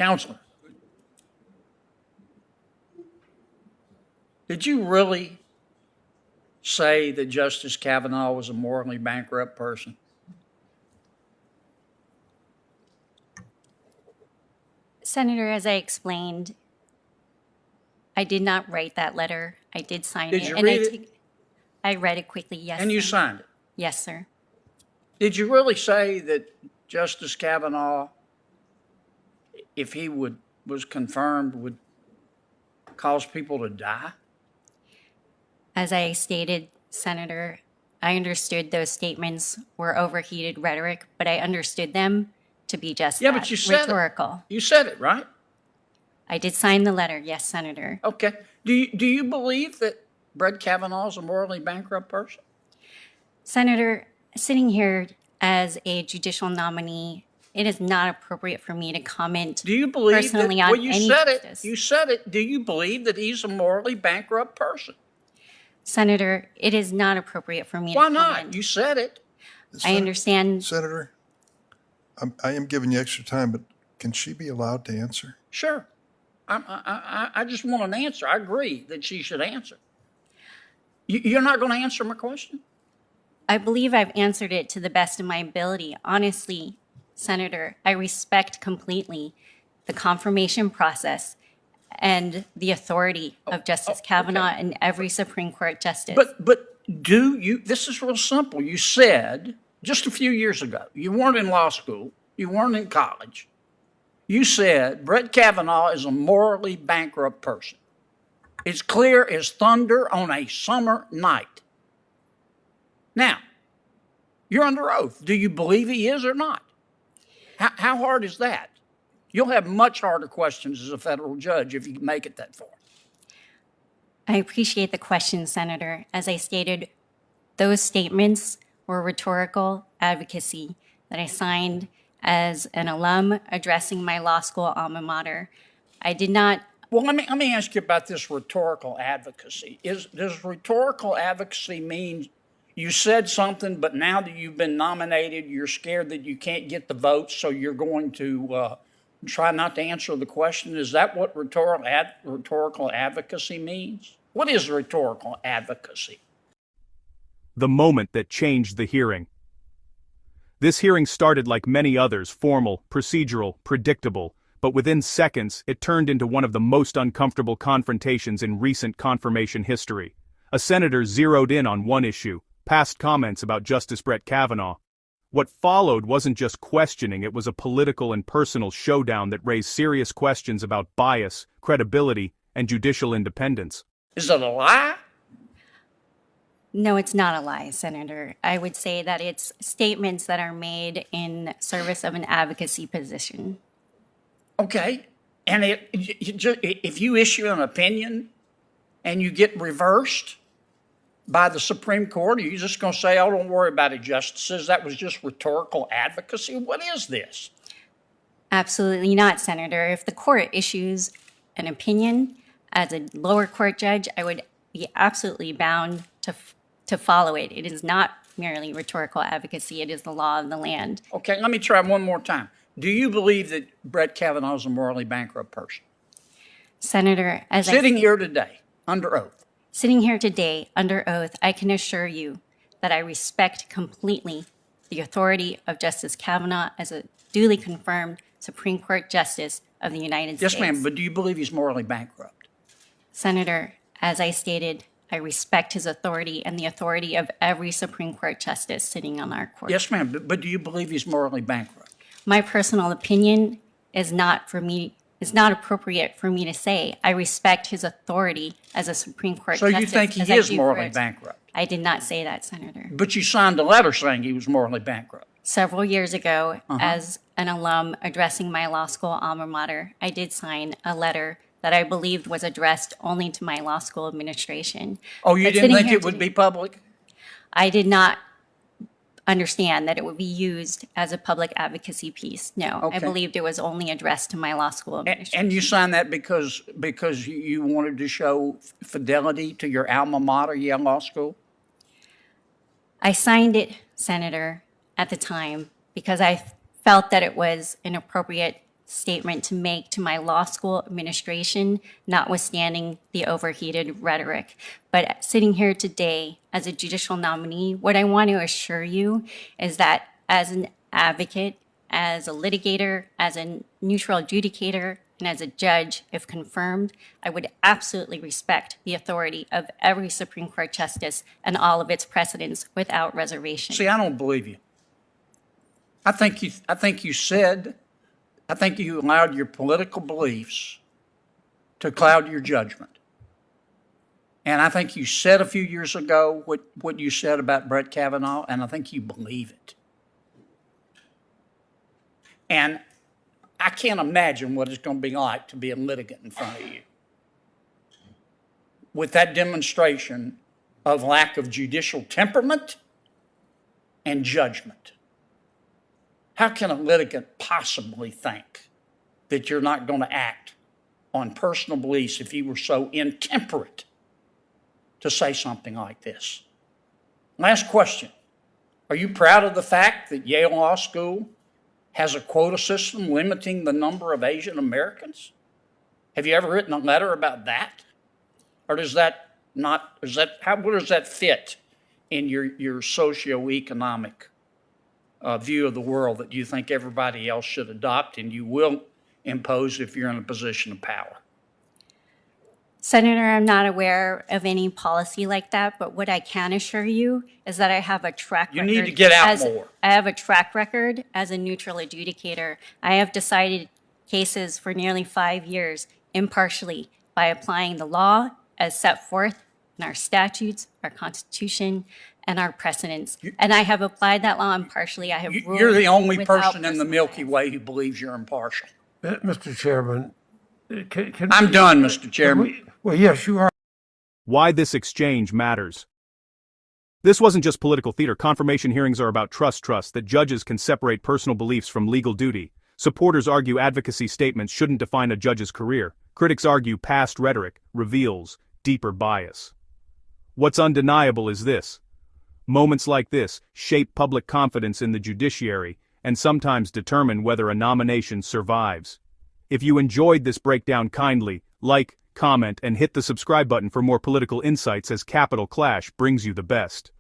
Counselor, did you really say that Justice Kavanaugh was a morally bankrupt person? Senator, as I explained, I did not write that letter. I did sign it. Did you and read it? I read it quickly, yes. And you sir. signed it. Yes, sir. Did you really say that Justice Kavanaugh, if he was confirmed, would cause people to die? As I stated, Senator, I understood those statements were overheated rhetoric, but I understood them to be just Yeah, that, but you said rhetorical. it. You said it, right? I did sign the letter, yes, Senator. Okay. Do you believe that Brett Kavanaugh is a morally bankrupt person? Senator, sitting here as a judicial nominee, it is not appropriate for me to comment Do you believe personally that? on Well, you any said justice. it. You said it. Do you believe that he's a morally bankrupt person? Senator, it is not appropriate for me Why to not? comment. You said it. I understand. Senator, I am giving you extra time, but can she be allowed to answer? Sure. I just want an answer. I agree that she should answer. You're not going to answer my question? I believe I've answered it to the best of my ability. Honestly, Senator, I respect completely the confirmation process and the authority of Justice Kavanaugh and every Supreme Court justice. But this is real simple. You said just a few years ago, you weren't in law school, you weren't in college. You said Brett Kavanaugh is a morally bankrupt person. It's clear as thunder on a summer night. Now, you're under oath. Do you believe he is or not? How hard is that? You'll have much harder questions as a federal judge if you make it that far. I appreciate the question, Senator. As I stated, those statements were rhetorical advocacy that I signed as an alum addressing my law school alma mater. I did not. Well, let me ask you about this rhetorical advocacy. Does rhetorical advocacy mean you said something, but now that you've been nominated, you're scared that you can't get the votes, so you're going to try not to answer the question? Is that what rhetorical advocacy means? What is rhetorical advocacy? The moment that changed the hearing. This hearing started like many others, formal, procedural, predictable, but within seconds, it turned into one of the most uncomfortable confrontations in recent confirmation history. A senator zeroed in on one issue, passed comments about Justice Brett Kavanaugh. What followed wasn't just questioning, it was a political and personal showdown that raised serious questions about bias, credibility, and judicial independence. Is it a lie? No, it's not a lie, Senator. I would say that it's statements that are made in service of an advocacy position. Okay. And if you issue an opinion and you get reversed by the Supreme Court, are you just going to say, oh, don't worry about it, justices, that was just rhetorical advocacy? What is this? Absolutely not, Senator. If the court issues an opinion as a lower court judge, I would be absolutely bound to follow it. It is not merely rhetorical advocacy. It is the law of the land. Okay, let me try one more time. Do you believe that Brett Kavanaugh is a morally bankrupt person? Senator, Sitting here today, under oath. Sitting here today, under oath, I can assure you that I respect completely the authority of Justice Kavanaugh as a duly confirmed Supreme Court Justice of the United States. Yes, ma'am, but do you believe he's morally bankrupt? Senator, as I stated, I respect his authority and the authority of every Supreme Court Justice sitting on our court. Yes, ma'am, but do you believe he's morally bankrupt? My personal opinion is not appropriate for me to say. I respect his authority as a Supreme Court So Justice. you think he as I is do morally for- bankrupt? I did not say that, Senator. But you signed a letter saying he was morally bankrupt. Several years ago, as an alum addressing my law school alma mater, I did sign a letter that I believed was addressed only to my law school administration. Oh, you But didn't sitting think here it would today- be public? I did not understand that it would be used as a public advocacy piece. No, Okay. I believed it was only addressed to my law school administration. And you signed that because you wanted to show fidelity to your alma mater, Yale Law School? I signed it, Senator, at the time because I felt that it was an appropriate statement to make to my law school administration, notwithstanding the overheated rhetoric. But sitting here today as a judicial nominee, what I want to assure you is that as an advocate, as a litigator, as a neutral adjudicator, and as a judge, if confirmed, I would absolutely respect the authority of every Supreme Court justice and all of its precedents without reservation. See, I don't believe you. I think you allowed your political beliefs to cloud your judgment. And I think you said a few years ago what you said about Brett Kavanaugh, and I think you believe it. And I can't imagine what it's going to be like to be a litigant in front of you with that demonstration of lack of judicial temperament and judgment. How can a litigant possibly think that you're not going to act on personal beliefs if you were so intemperate to say something like this? Last question. Are you proud of the fact that Yale Law School has a quota system limiting the number of Asian Americans? Have you ever written a letter about that? Or does that not, where does that fit in your socioeconomic view of the world that you think everybody else should adopt and you will impose if you're in a position of power? Senator, I'm not aware of any policy like that, but what I can assure you is that I have a track record. You need to get out more. I have a track record as a neutral adjudicator. I have decided cases for nearly 5 years impartially by applying the law as set forth in our statutes, our Constitution, and our precedents. And I have applied that law impartially. I have ruled You're the only without person in the personal Milky bias. Way who believes you're impartial. Mr. Chairman, I'm done, Mr. Chairman. Well, yes, you are. Why this exchange matters. This wasn't just political theater. Confirmation hearings are about trust that judges can separate personal beliefs from legal duty. Supporters argue advocacy statements shouldn't define a judge's career. Critics argue past rhetoric reveals deeper bias. What's undeniable is this. Moments like this shape public confidence in the judiciary and sometimes determine whether a nomination survives. If you enjoyed this breakdown, kindly like, comment, and hit the subscribe button for more political insights as Capital Clash brings you the best.